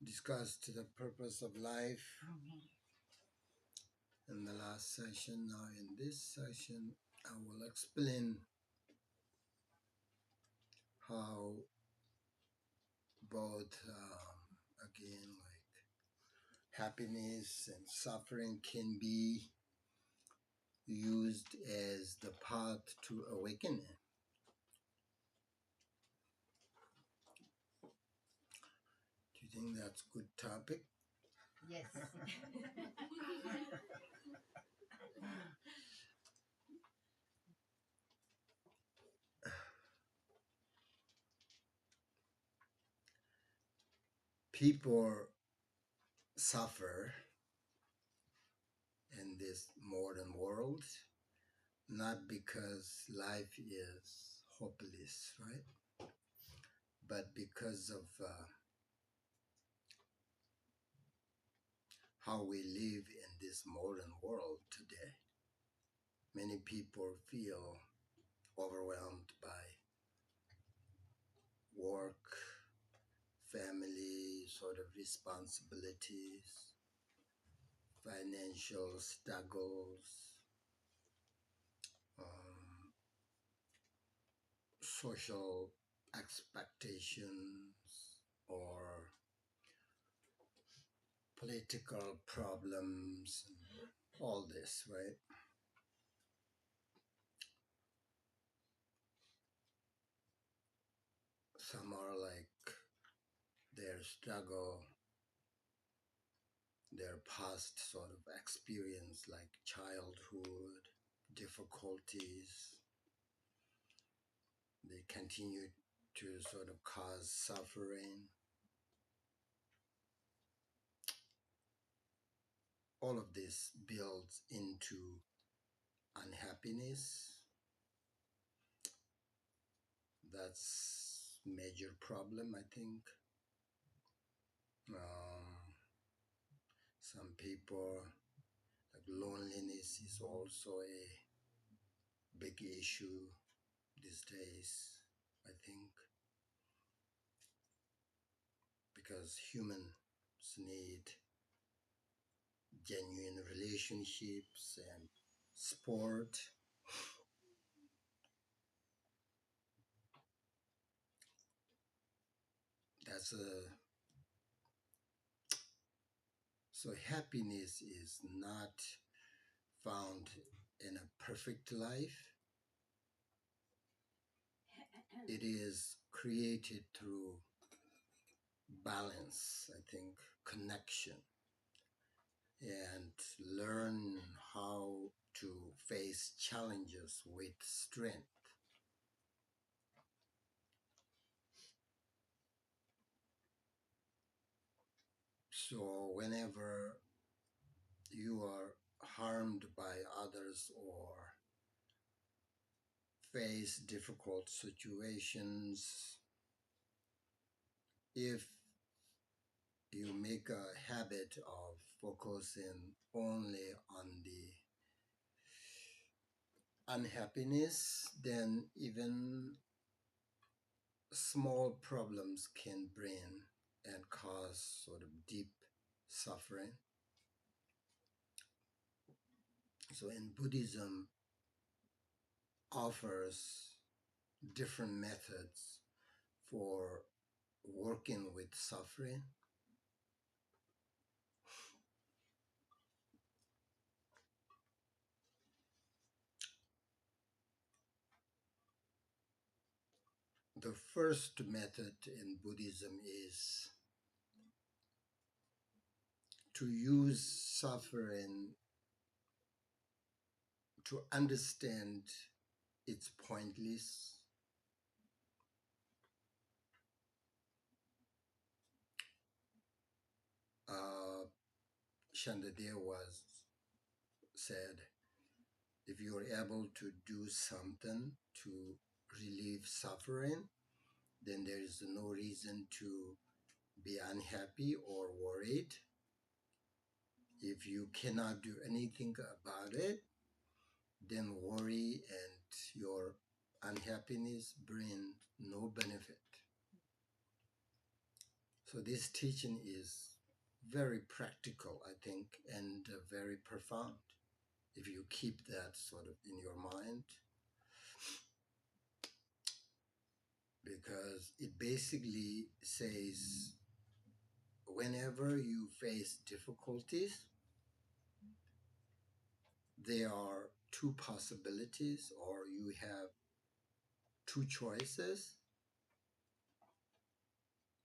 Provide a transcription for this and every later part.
discussed the purpose of life in the last session. Now in this session, I will explain how both, again, like happiness and suffering can be used as the path to awakening. Do you think that's a good topic? Yes. People suffer in this modern world not because life is hopeless, right? But because of how we live in this modern world today. Many people feel overwhelmed by work, family sort of responsibilities, financial struggles, um, social expectations, or political problems, all this, right? Some are like their struggle, their past sort of experience, like childhood, difficulties, they continue to sort of cause suffering. All of this builds into unhappiness. That's major problem, I think. Some people, like loneliness is also a big issue these days, I think, because humans need genuine relationships and sport. That's a so happiness is not found in a perfect life. It is created through balance, I think, connection, and learn how to face challenges with strength. So whenever you are harmed by others or face difficult situations, if you make a habit of focusing only on the unhappiness, then even small problems can bring and cause sort of deep suffering. So in Buddhism offers different methods for working with suffering. The first method in Buddhism is to use suffering to understand its pointless. Uh, Shandadev was said, if you are able to do something to relieve suffering, then there is no reason to be unhappy or worried. If you cannot do anything about it, then worry and your unhappiness bring no benefit. So this teaching is very practical, I think, and very profound. If you keep that sort of in your mind, because it basically says whenever you face difficulties, there are two possibilities, or you have two choices.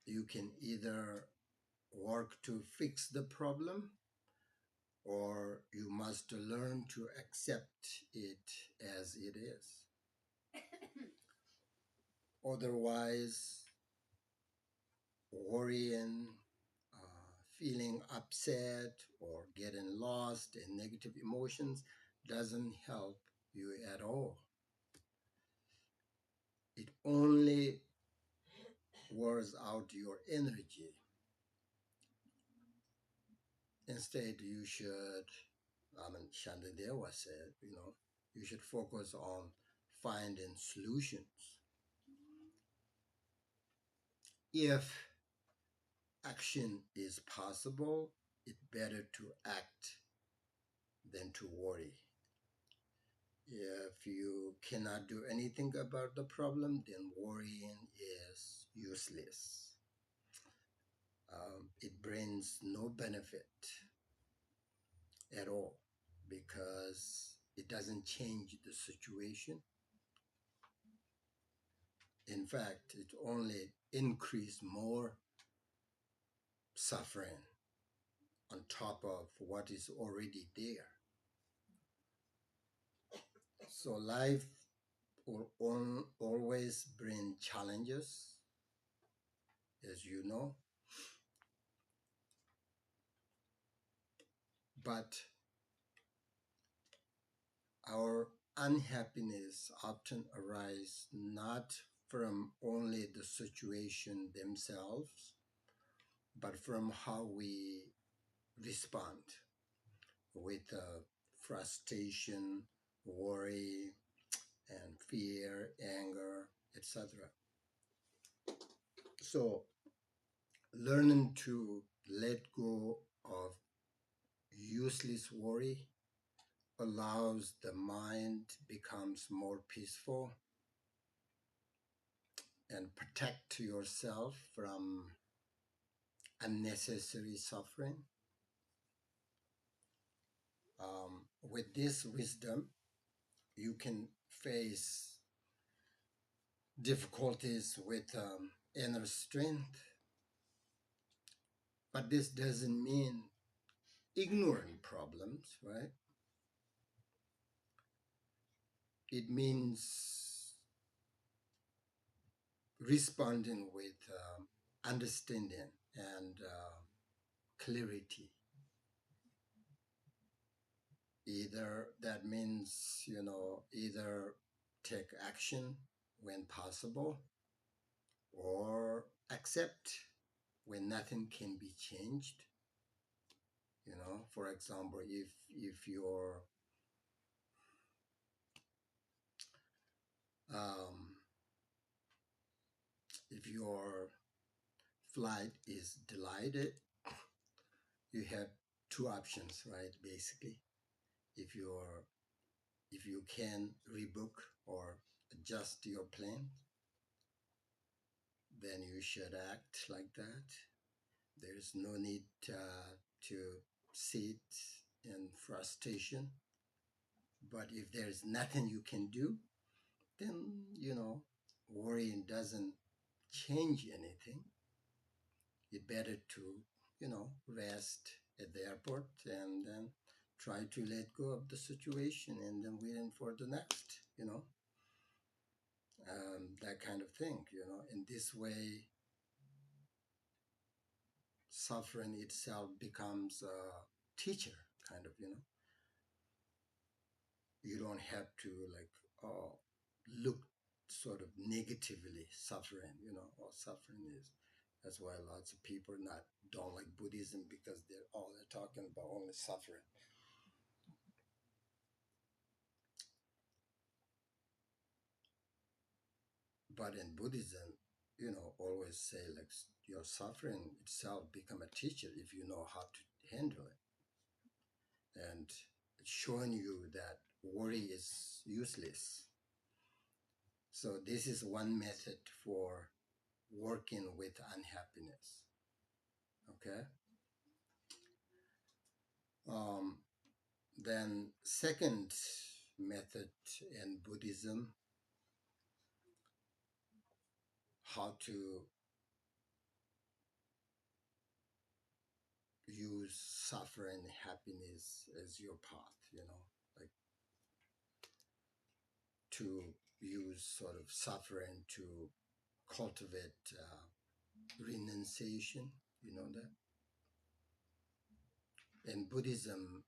You can either work to fix the problem, or you must learn to accept it as it is. Otherwise, worrying, feeling upset, or getting lost in negative emotions doesn't help you at all. It only wears out your energy. Instead, you should, Shandadewa said, you should focus on finding solutions. If action is possible, it's better to act than to worry. If you cannot do anything about the problem, then worrying is useless. It brings no benefit at all because it doesn't change the situation. In fact, it only increases more suffering on top of what is already there. So life will always bring challenges, as you know, but our unhappiness often arises not from only the situation themselves, but from how we respond with frustration, worry, and fear, anger, etc. So, learning to let go of useless worry allows the mind becomes more peaceful and protect yourself from unnecessary suffering. With this wisdom, you can face difficulties with inner strength, but this doesn't mean ignoring problems, right? It means responding with understanding and clarity. Either that means, either take action when possible or accept when nothing can be changed. For example, um, if your flight is delayed, you have two options, right? Basically, if you're if you can rebook or adjust your plan, then you should act like that. There's no need to sit in frustration. But if there's nothing you can do, then, worrying doesn't change anything. It's better to, rest at the airport and then try to let go of the situation and then waiting for the next, that kind of thing, In this way, suffering itself becomes a teacher, kind of, You don't have to look sort of negatively suffering, or suffering is. That's why lots of people don't like Buddhism because they're talking about only suffering. But in Buddhism, always say like your suffering itself become a teacher if you know how to handle it, and it's showing you that worry is useless. So this is one method for working with unhappiness. Okay. um, then second method in Buddhism, how to use suffering and happiness as your path, like to use sort of suffering to cultivate renunciation, you know that? In Buddhism,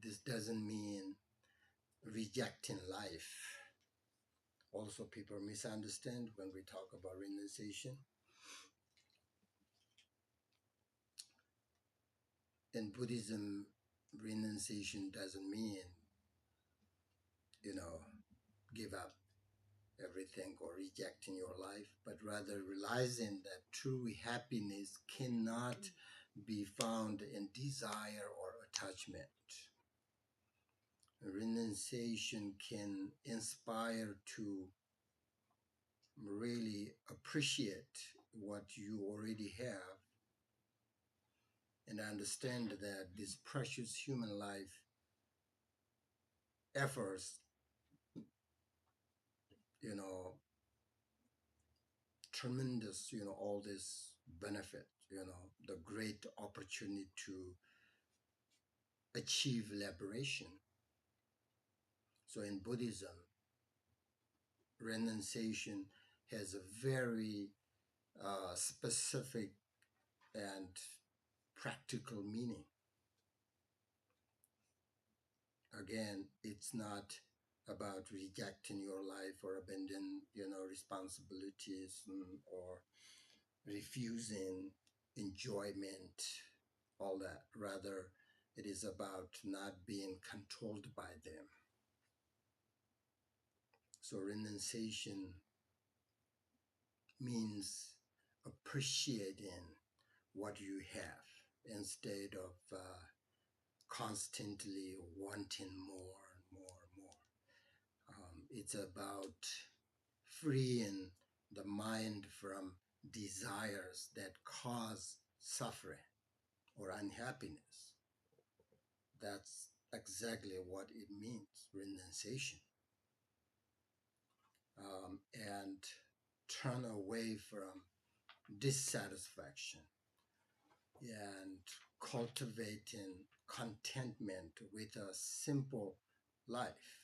this doesn't mean rejecting life. Also, people misunderstand when we talk about renunciation. In Buddhism, renunciation doesn't mean, you know, give up everything or rejecting your life, but rather realizing that true happiness cannot be found in desire or attachment. Renunciation can inspire to really appreciate what you already have and understand that this precious human life offers, you know, tremendous, all this benefit, the great opportunity to achieve liberation. So in Buddhism, renunciation has a very specific and practical meaning. Again, it's not about rejecting your life or abandoning, responsibilities, or refusing enjoyment, all that. Rather, it is about not being controlled by them. So renunciation means appreciating what you have instead of constantly wanting more and more and more. It's about freeing the mind from desires that cause suffering or unhappiness. That's exactly what it means, renunciation. And turn away from dissatisfaction and cultivating contentment with a simple life,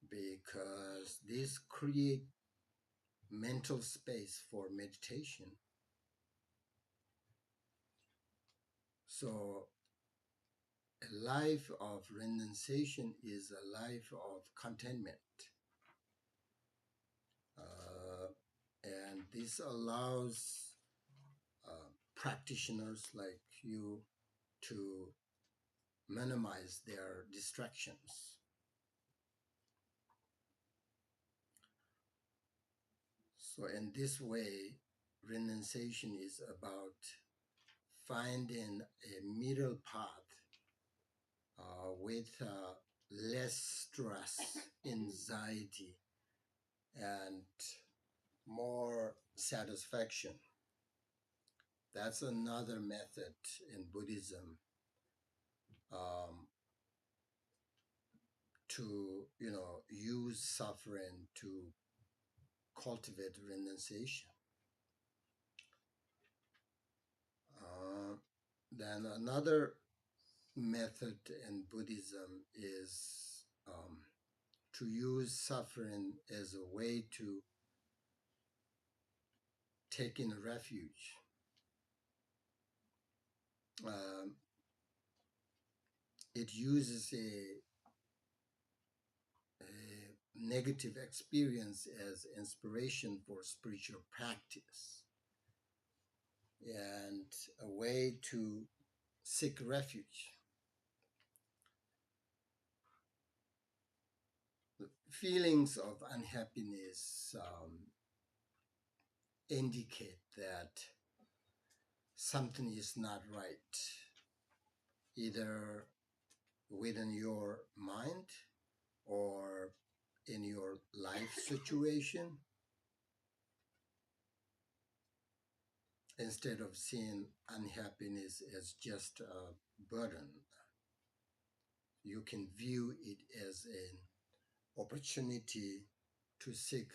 because this create mental space for meditation. So a life of renunciation is a life of contentment. Uh, and this allows practitioners like you to minimize their distractions. So in this way, renunciation is about finding a middle path with less stress, anxiety, and more satisfaction. That's another method in Buddhism um, to, use suffering to cultivate renunciation. Uh, then another method in Buddhism is to use suffering as a way to take in refuge. Um, it uses a negative experience as inspiration for spiritual practice and a way to seek refuge. feelings of unhappiness indicate that something is not right, either within your mind or in your life situation. Instead of seeing unhappiness as just a burden, you can view it as an opportunity to seek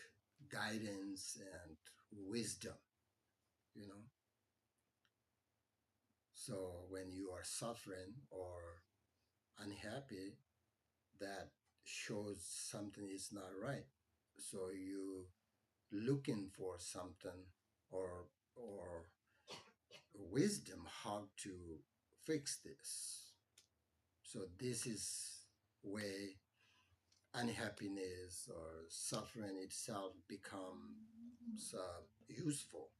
guidance and wisdom, you know. So when you are suffering or unhappy, that shows something is not right. So you looking for something or wisdom how to fix this. So this is where unhappiness or suffering itself becomes useful.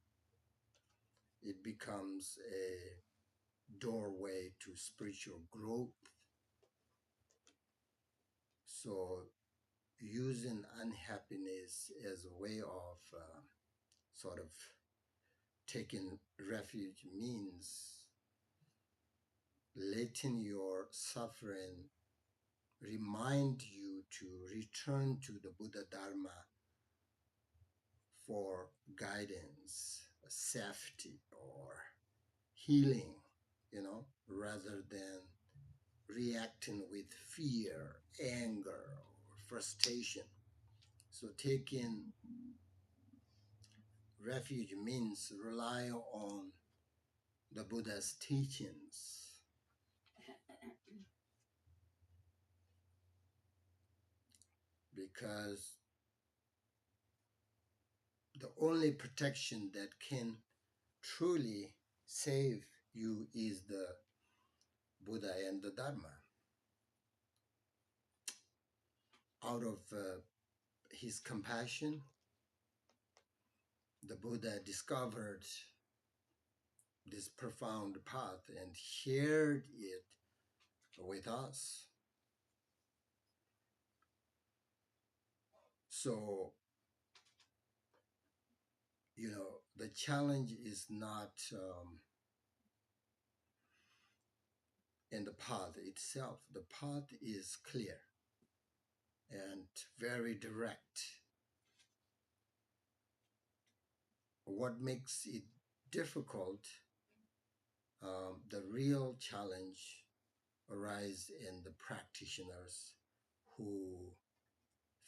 It becomes a doorway to spiritual growth. So using unhappiness as a way of sort of taking refuge means letting your suffering remind you to return to the Buddha Dharma for guidance, safety, or healing, rather than reacting with fear, anger, or frustration. So taking refuge means rely on the Buddha's teachings, because the only protection that can truly save you is the Buddha and the Dharma. Out of his compassion, the Buddha discovered this profound path and shared it with us. So, the challenge is not in the path itself. The path is clear and very direct. What makes it difficult, the real challenge arises in the practitioners who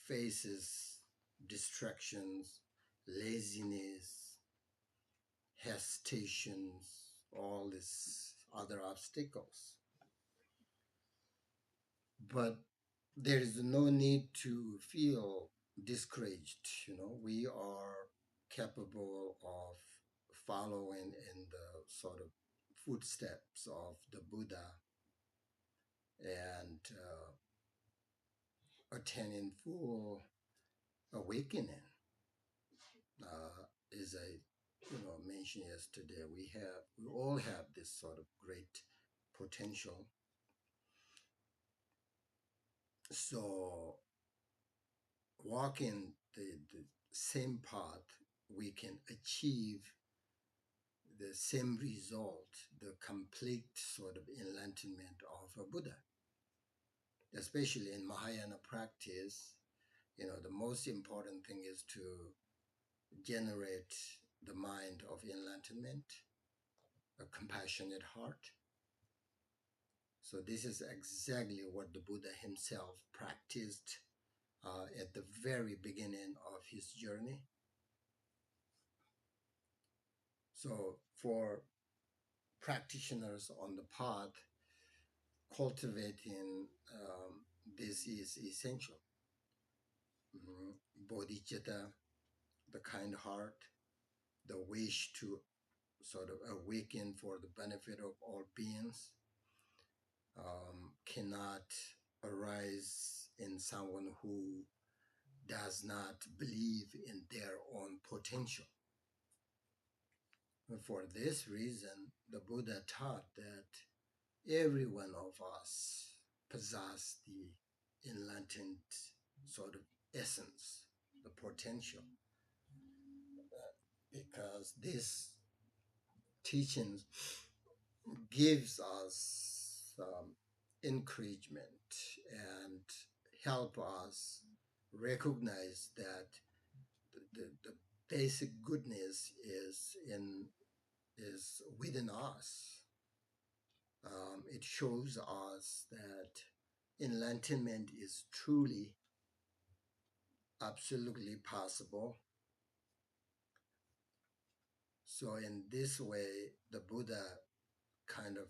faces distractions, laziness, hesitations, all these other obstacles. But there is no need to feel discouraged. We are capable of following in the sort of footsteps of the Buddha and attaining full awakening. As I mentioned yesterday, we all have this sort of great potential. So walking the same path, we can achieve the same result, the complete sort of enlightenment of a Buddha. Especially in Mahayana practice, the most important thing is to generate the mind of enlightenment, a compassionate heart. So this is exactly what the Buddha himself practiced at the very beginning of his journey. So for practitioners on the path, cultivating this is essential. Bodhicitta, the kind heart, the wish to sort of awaken for the benefit of all beings, cannot arise in someone who does not believe in their own potential. For this reason, the Buddha taught that every one of us possess the enlightened sort of essence, the potential, because this teachings gives us encouragement and help us recognize that the basic goodness is within us. It shows us that enlightenment is truly absolutely possible. So in this way, the Buddha kind of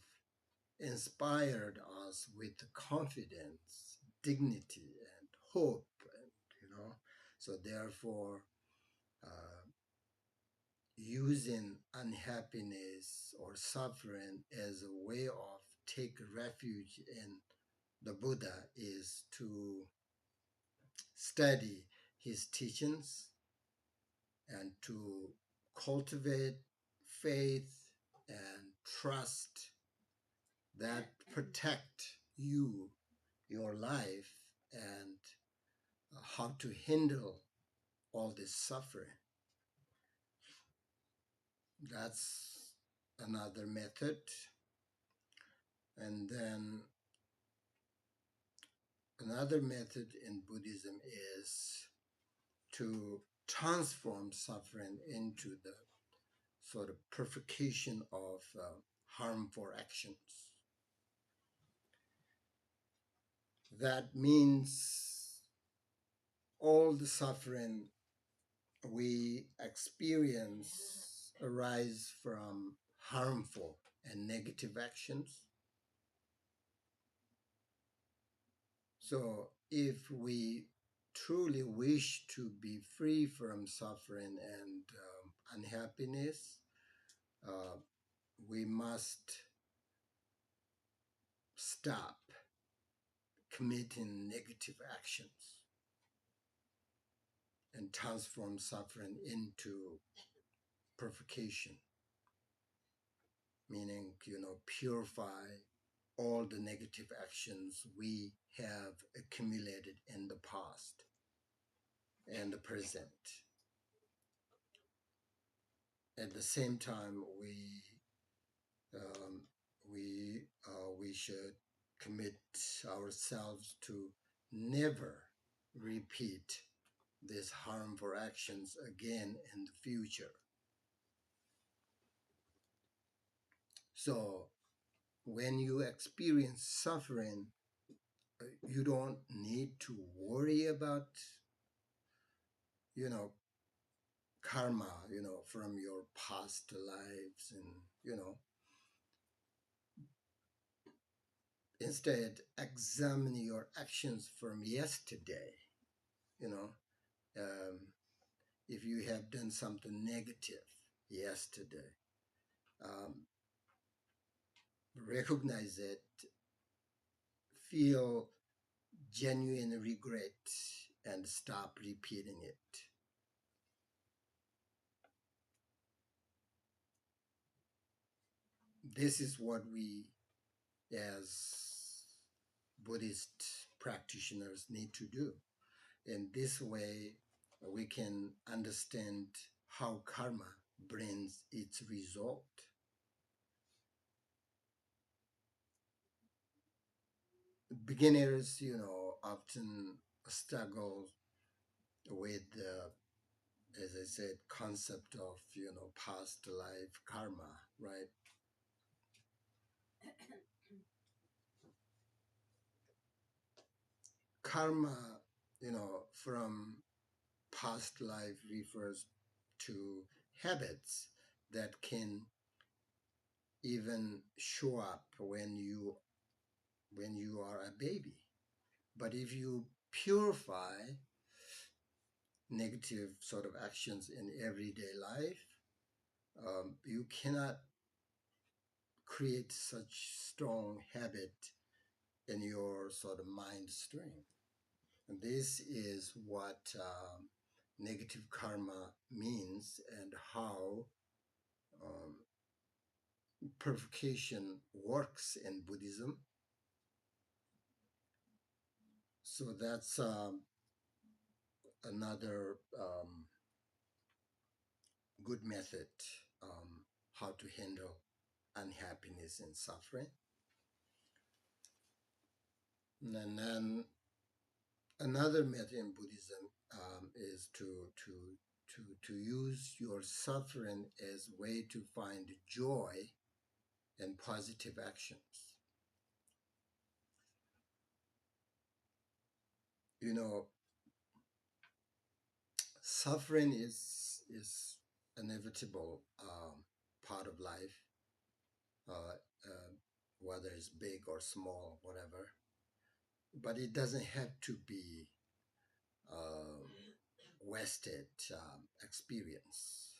inspired us with confidence, dignity, and hope, and so therefore, uh, using unhappiness or suffering as a way of take refuge in the Buddha is to study his teachings and to cultivate faith and trust that protect you, your life, and how to handle all this suffering. That's another method. And then another method in Buddhism is to transform suffering into the sort of purification of harmful actions. That means all the suffering we experience arise from harmful and negative actions. So if we truly wish to be free from suffering and unhappiness, uh, we must stop committing negative actions and transform suffering into purification, meaning, purify all the negative actions we have accumulated in the past and the present. At the same time, um, we should commit ourselves to never repeat these harmful actions again in the future. So when you experience suffering, you don't need to worry about, you know, karma, from your past lives, and, instead examine your actions from yesterday. You know, um, if you have done something negative yesterday, um, recognize it, feel genuine regret, and stop repeating it. This is what we as Buddhist practitioners need to do. In this way, we can understand how karma brings its result. Beginners, often struggle with, as I said, concept of, past life karma, right? Karma, from past life refers to habits that can even show up when you are a baby. But if you purify negative sort of actions in everyday life, you cannot create such strong habit in your sort of mind stream. And this is what negative karma means, and how um, purification works in Buddhism. So that's another good method how to handle unhappiness and suffering. And then another method in Buddhism is to use your suffering as a way to find joy and positive actions. You know, suffering is inevitable part of life, uh, uh, whether it's big or small, whatever. But it doesn't have to be wasted experience.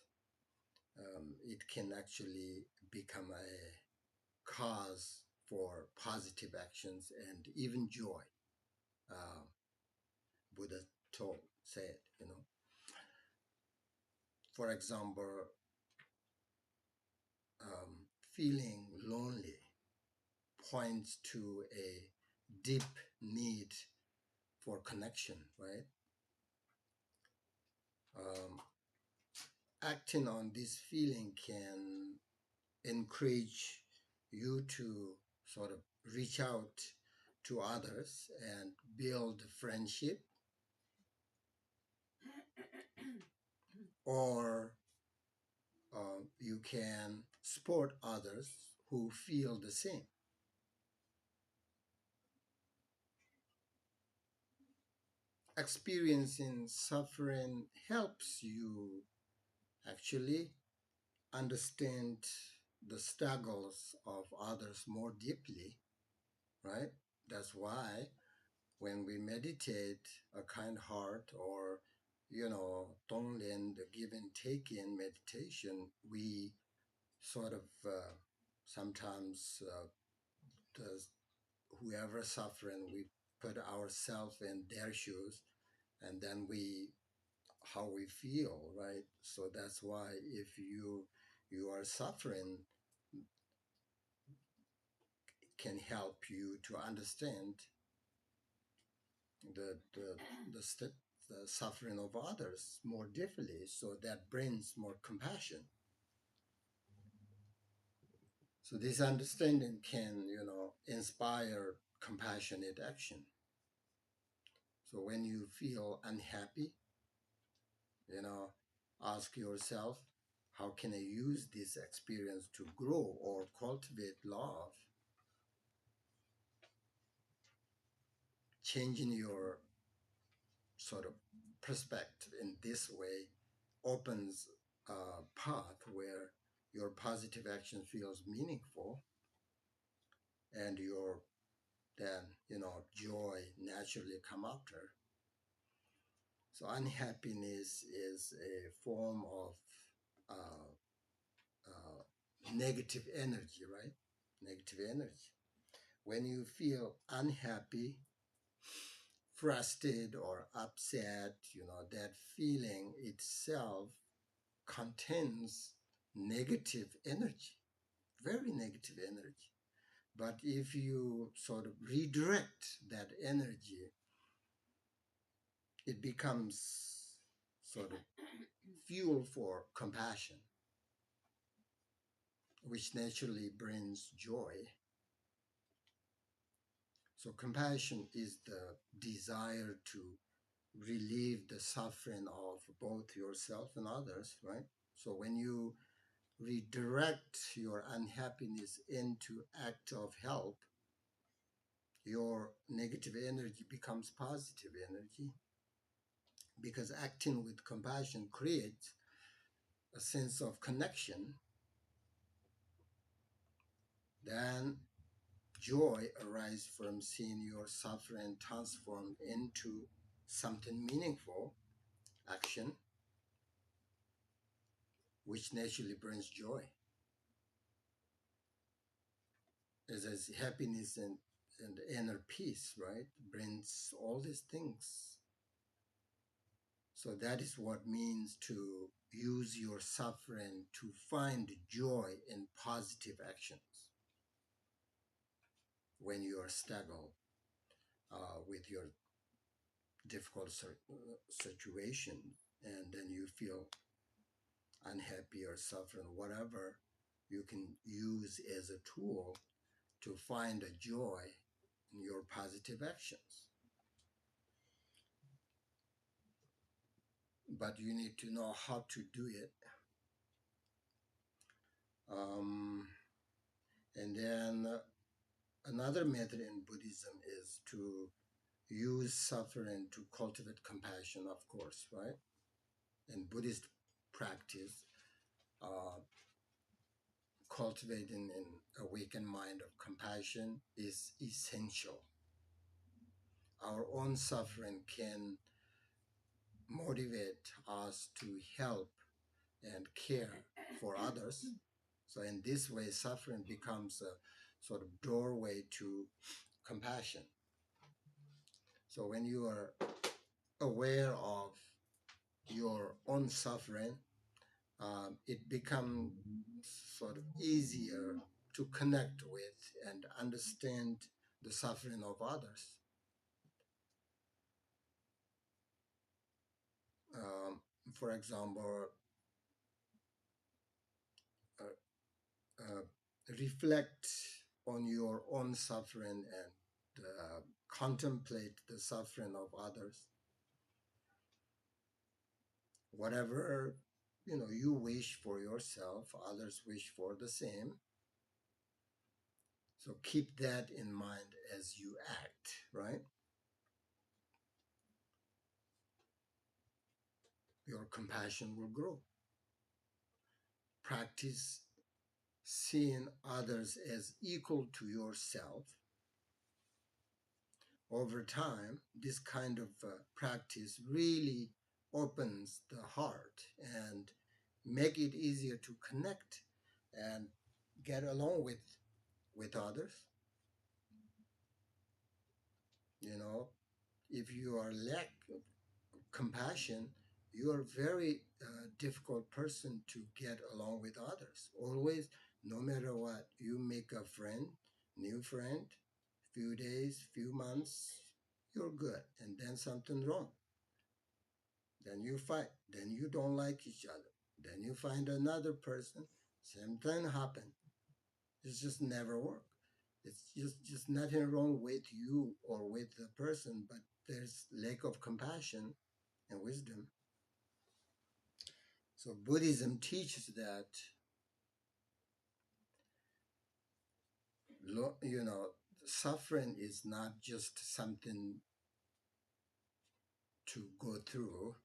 It can actually become a cause for positive actions and even joy. Uh, Buddha said. For example, feeling lonely points to a deep need for connection, right? Um, Acting on this feeling can encourage you to sort of reach out to others and build friendship, or you can support others who feel the same. Experiencing suffering helps you actually understand the struggles of others more deeply, right? That's why when we meditate a kind heart, or Tonglen, the give and take in meditation, we sort of sometimes the, whoever suffering, we put ourselves in their shoes, and then we how we feel, right? So that's why if you are suffering, can help you to understand the the the, the suffering of others more deeply. So that brings more compassion. So this understanding can, inspire compassionate action. So when you feel unhappy, you know, ask yourself, how can I use this experience to grow or cultivate love? Changing your sort of perspective in this way opens a path where your positive action feels meaningful, and your then joy naturally come after. So unhappiness is a form of uh, negative energy, right? Negative energy. When you feel unhappy, frustrated, or upset, that feeling itself contains negative energy, very negative energy. But if you sort of redirect that energy, it becomes sort of fuel for compassion, which naturally brings joy. So compassion is the desire to relieve the suffering of both yourself and others, right? So when you redirect your unhappiness into act of help, your negative energy becomes positive energy, because acting with compassion creates a sense of connection. Then joy arises from seeing your suffering transformed into something meaningful action, which naturally brings joy. As happiness and inner peace, right, brings all these things. So that is what means to use your suffering to find joy in positive actions when you are struggle with your difficult situation, and then you feel unhappy or suffering, whatever, you can use as a tool to find a joy in your positive actions. But you need to know how to do it. Um, and then another method in Buddhism is to use suffering to cultivate compassion, of course, right? And Buddhist practice, uh, cultivating an awakened mind of compassion is essential. Our own suffering can motivate us to help and care for others. So, in this way, suffering becomes a sort of doorway to compassion. So, when you are aware of your own suffering, it becomes sort of easier to connect with and understand the suffering of others. Um, for example, uh, uh, reflect on your own suffering and contemplate the suffering of others. Whatever you wish for yourself, others wish for the same. So keep that in mind as you act, right? Your compassion will grow. Practice seeing others as equal to yourself. Over time, this kind of practice really opens the heart and make it easier to connect and get along with others. You know, if you are lack of compassion, you are a very difficult person to get along with others. Always, no matter what, you make a friend, new friend, few days, few months, you're good, and then something wrong. Then you fight. Then you don't like each other. Then you find another person. Same thing happen. It's just never work. It's just nothing wrong with you or with the person, but there's lack of compassion and wisdom. So Buddhism teaches that suffering is not just something to go through.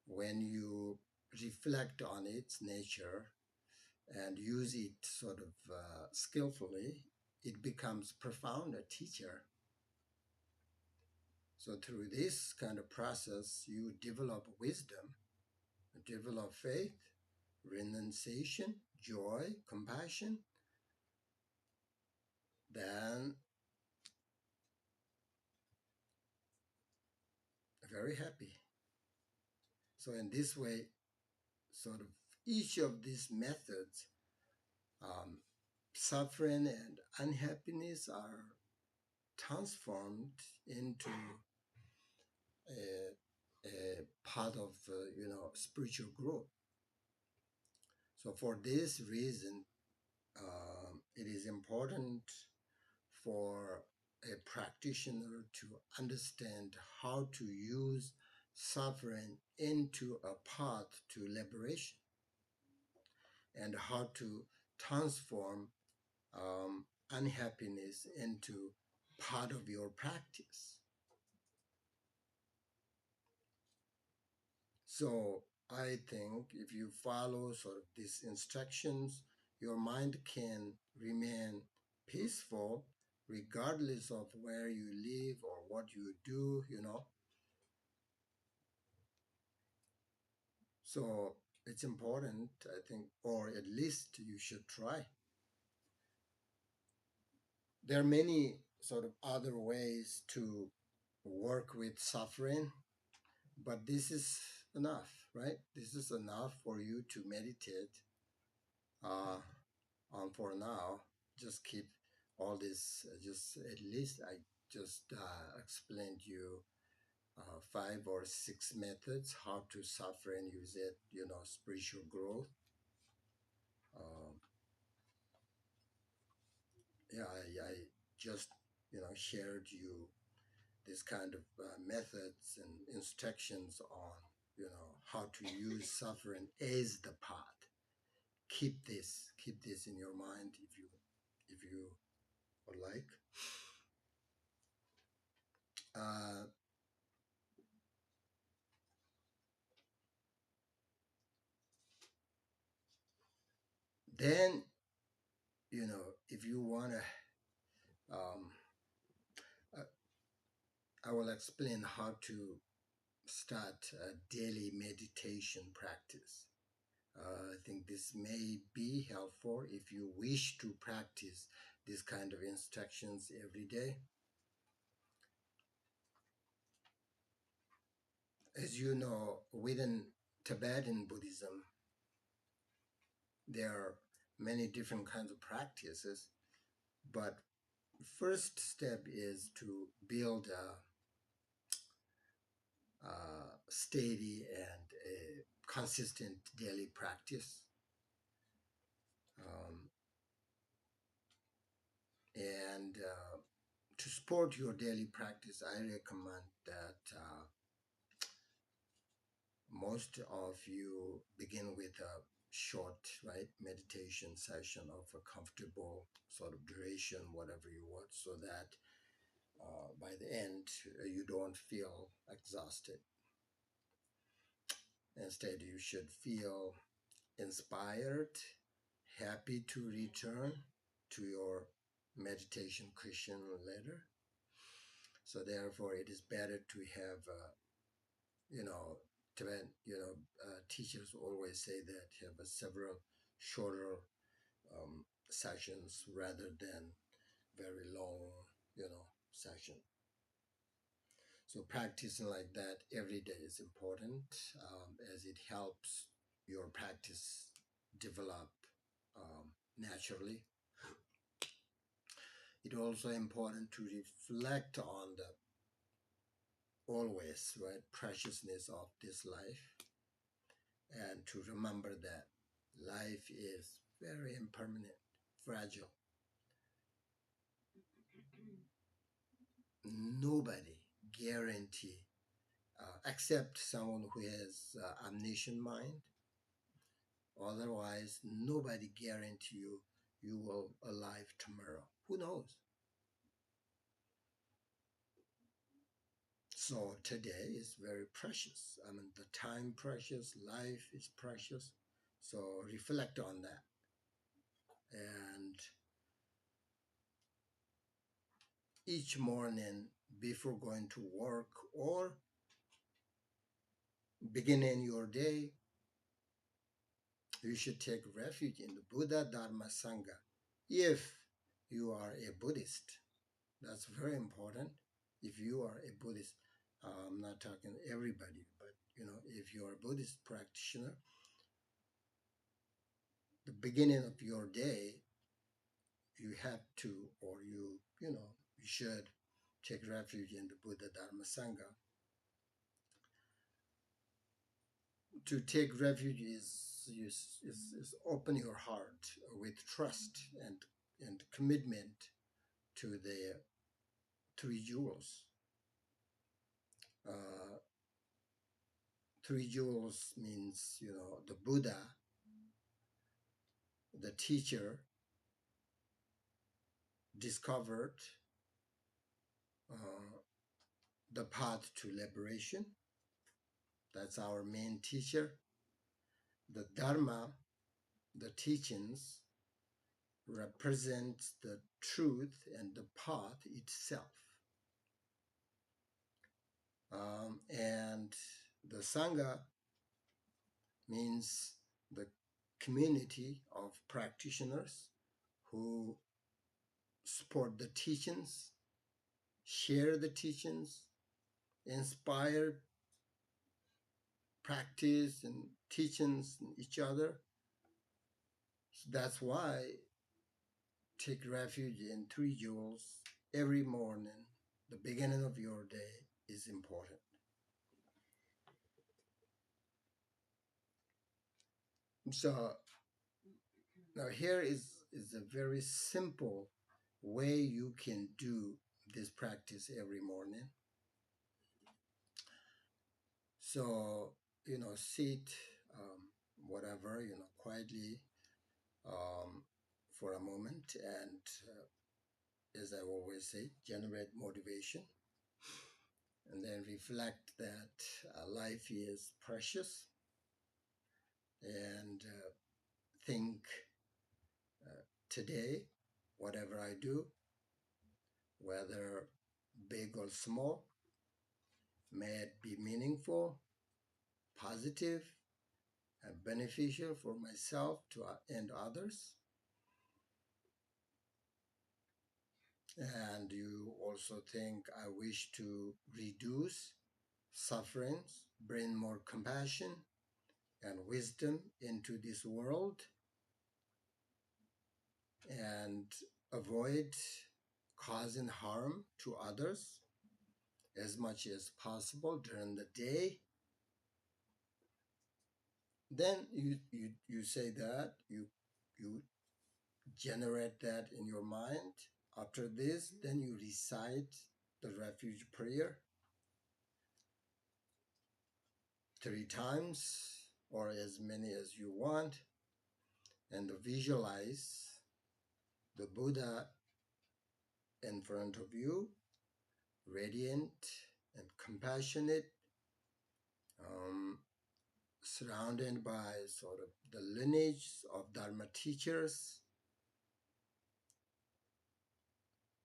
When you reflect on its nature and use it sort of skillfully, it becomes profound a teacher. So through this kind of process, you develop wisdom, develop faith, renunciation, joy, compassion, then very happy. So in this way, sort of each of these methods, um, suffering and unhappiness are transformed into a part of spiritual growth. So for this reason, it is important for a practitioner to understand how to use suffering into a path to liberation and how to transform unhappiness into part of your practice. So I think if you follow sort of these instructions, your mind can remain peaceful regardless of where you live or what you do. So it's important, I think, or at least you should try. There are many sort of other ways to work with suffering, but this is enough, right? This is enough for you to meditate uh, on for now. Just keep all this, just at least I just explained you 5 or 6 methods how to suffer and use it, spiritual growth. Um, yeah, I just, shared you this kind of methods and instructions on, how to use suffering as the path. Keep this in your mind if you would like. Uh, then, if you want to, um, uh, I will explain how to start a daily meditation practice. I think this may be helpful if you wish to practice this kind of instructions every day. As you know, within Tibetan Buddhism, there are many different kinds of practices, but first step is to build a steady and a consistent daily practice. Um, and to support your daily practice, I recommend that most of you begin with a short, right, meditation session of a comfortable sort of duration, whatever you want, so that by the end you don't feel exhausted. Instead, you should feel inspired, happy to return to your meditation cushion later. So therefore, it is better to have, you know, teachers always say that have several shorter sessions rather than very long, session. So practicing like that every day is important, as it helps your practice develop naturally. It's also important to reflect on the always, right, preciousness of this life, and to remember that life is very impermanent, fragile. Nobody guarantee, except someone who has omniscient mind. Otherwise, nobody guarantee you will alive tomorrow. Who knows? So today is very precious. I mean, the time precious, life is precious. So reflect on that. And each morning before going to work or beginning your day, you should take refuge in the Buddha, Dharma, Sangha. If you are a Buddhist, that's very important. If you are a Buddhist, I'm not talking everybody, but if you are a Buddhist practitioner, the beginning of your day, you have to, or you should take refuge in the Buddha, Dharma, Sangha. To take refuge is open your heart with trust and commitment to the three jewels. Uh, Three jewels means, the Buddha, the teacher, discovered uh, the path to liberation. That's our main teacher. The Dharma, the teachings, represent the truth and the path itself. And the Sangha means the community of practitioners who support the teachings, share the teachings, inspire practice and teachings in each other. So that's why take refuge in three jewels every morning. The beginning of your day is important. So now here is a very simple way you can do this practice every morning. So, sit, whatever, quietly, um, for a moment, and as I always say, generate motivation, and then reflect that life is precious, and think today, whatever I do, whether big or small, may it be meaningful, positive, and beneficial for myself and others. And you also think, I wish to reduce sufferings, bring more compassion and wisdom into this world, and avoid causing harm to others as much as possible during the day. Then you say that, you generate that in your mind. After this, then you recite the refuge prayer 3 times or as many as you want, and visualize the Buddha in front of you, radiant and compassionate, um, surrounded by sort of the lineage of Dharma teachers.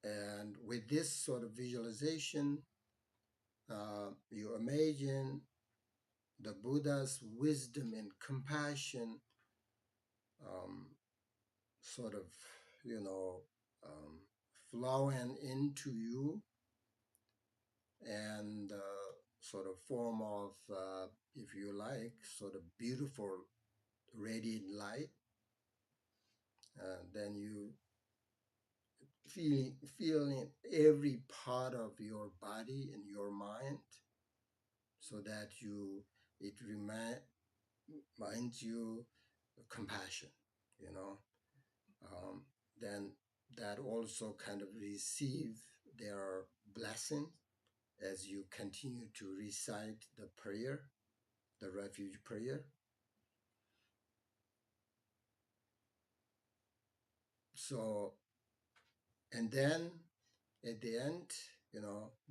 And with this sort of visualization, you imagine the Buddha's wisdom and compassion, um, sort of, you know, um, flowing into you, and sort of form of, if you like, sort of beautiful radiant light. Then you feeling every part of your body and your mind, so that it reminds you compassion, you know. Um, then that also kind of receive their blessing as you continue to recite the prayer, the refuge prayer. So, and then at the end,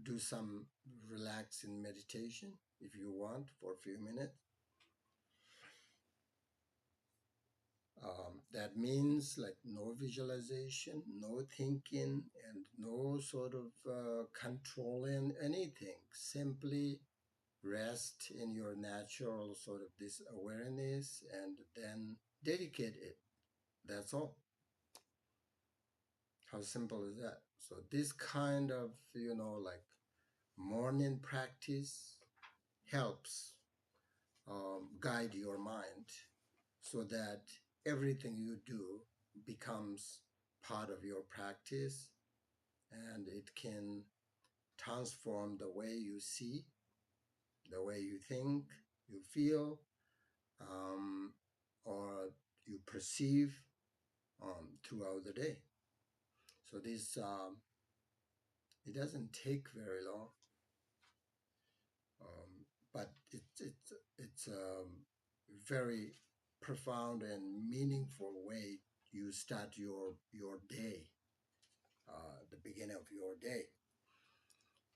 do some relaxing meditation if you want for a few minutes. That means like no visualization, no thinking, and no sort of controlling anything. Simply rest in your natural sort of this awareness, and then dedicate it. That's all. How simple is that? So this kind of, like morning practice helps guide your mind, so that everything you do becomes part of your practice, and it can transform the way you see, the way you think, you feel, um, or you perceive throughout the day. So this, it doesn't take very long, but it's a very profound and meaningful way you start your day, the beginning of your day.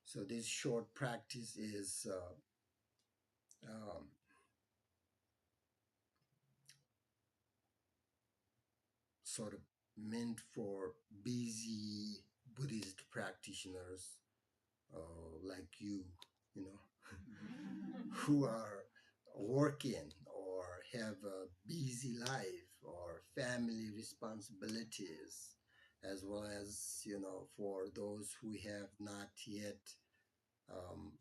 So this short practice is sort of meant for busy Buddhist practitioners, like you know, who are working or have a busy life or family responsibilities, as well as, for those who have not yet um,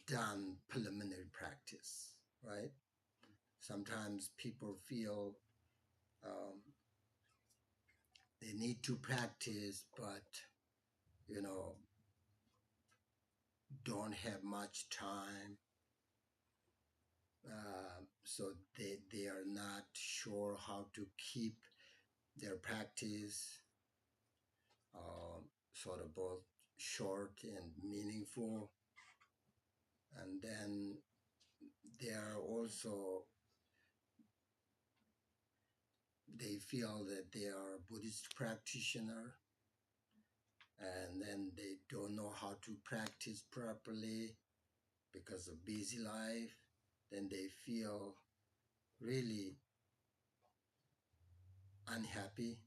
done preliminary practice, right? Sometimes people feel um, they need to practice, but, you know, don't have much time. So they are not sure how to keep their practice sort of both short and meaningful. And then they are also, they feel that they are a Buddhist practitioner, and then they don't know how to practice properly because of busy life. Then they feel really unhappy.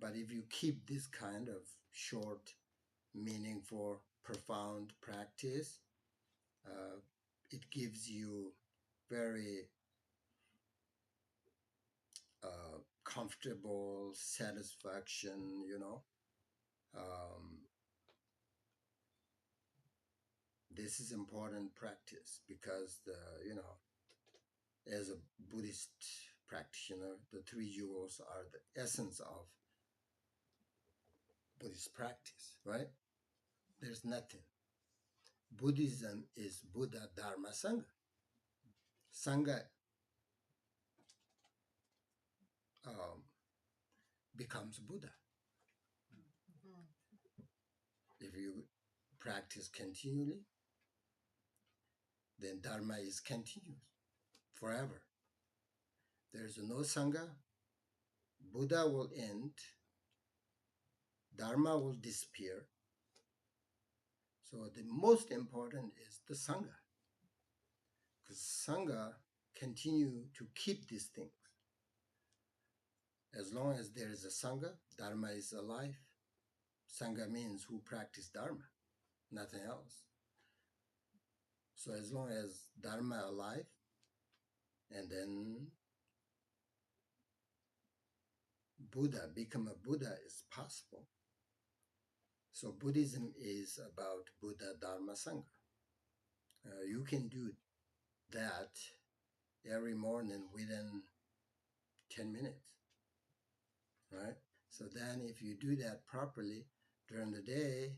But if you keep this kind of short, meaningful, profound practice, uh, it gives you very comfortable satisfaction, Um, this is important practice because as a Buddhist practitioner, the three jewels are the essence of Buddhist practice, right? There's nothing. Buddhism is Buddha, Dharma, Sangha. Sangha um, becomes Buddha. If you practice continually, then Dharma is continuous forever. There's no Sangha, Buddha will end, Dharma will disappear. So the most important is the Sangha, because Sangha continue to keep these things. As long as there is a Sangha, Dharma is alive. Sangha means who practice Dharma, nothing else. So as long as Dharma alive, and then Buddha, become a Buddha is possible. So Buddhism is about Buddha, Dharma, Sangha. You can do that every morning within 10 minutes, right? So then if you do that properly during the day,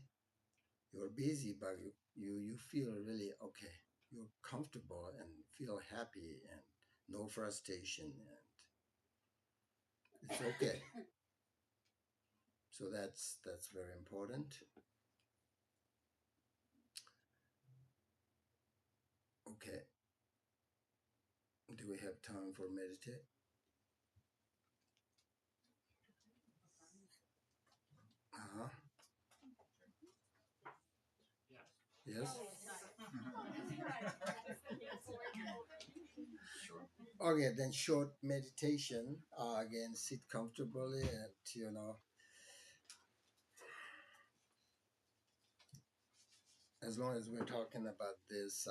you're busy, but you feel really okay. You're comfortable and feel happy and no frustration, and it's okay. So that's very important. Okay. Do we have time for meditate? Uh-huh. Yes. Okay, then short meditation. Again, sit comfortably, and as long as we're talking about this,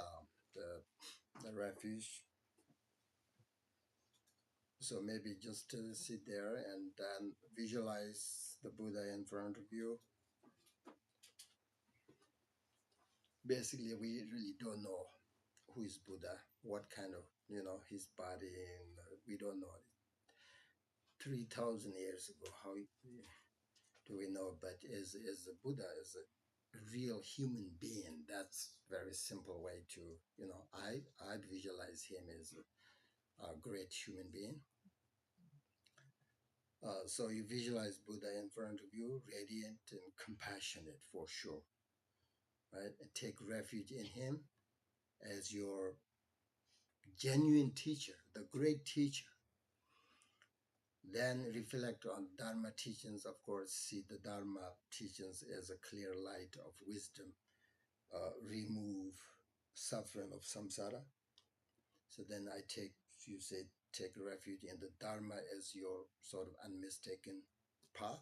the refuge. So maybe just sit there and then visualize the Buddha in front of you. Basically, we really don't know who is Buddha, what kind of, his body, and we don't know. 3,000 years ago, how do we know? But as a Buddha, as a real human being, that's very simple way to, I visualize him as a great human being. So you visualize Buddha in front of you, radiant and compassionate for sure, right? And take refuge in him as your genuine teacher, the great teacher. Then reflect on Dharma teachings, of course, see the Dharma teachings as a clear light of wisdom, remove suffering of samsara. So then you say, take refuge in the Dharma as your sort of unmistaken path,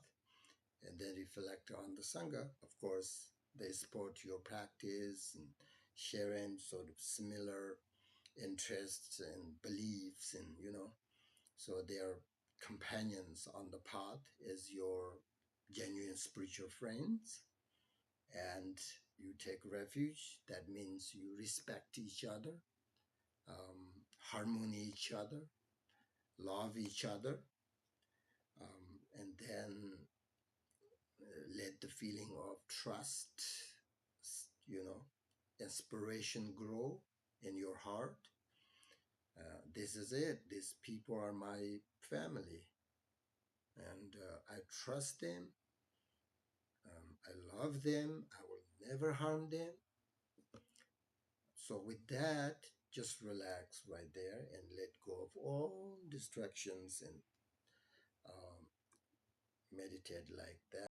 and then reflect on the Sangha. Of course, they support your practice and sharing sort of similar interests and beliefs, and so they are companions on the path as your genuine spiritual friends. And you take refuge. That means you respect each other, harmony each other, love each other, and then let the feeling of trust, inspiration grow in your heart. This is it. These people are my family, and I trust them. I love them. I will never harm them. So, with that, just relax right there and let go of all distractions and meditate like that.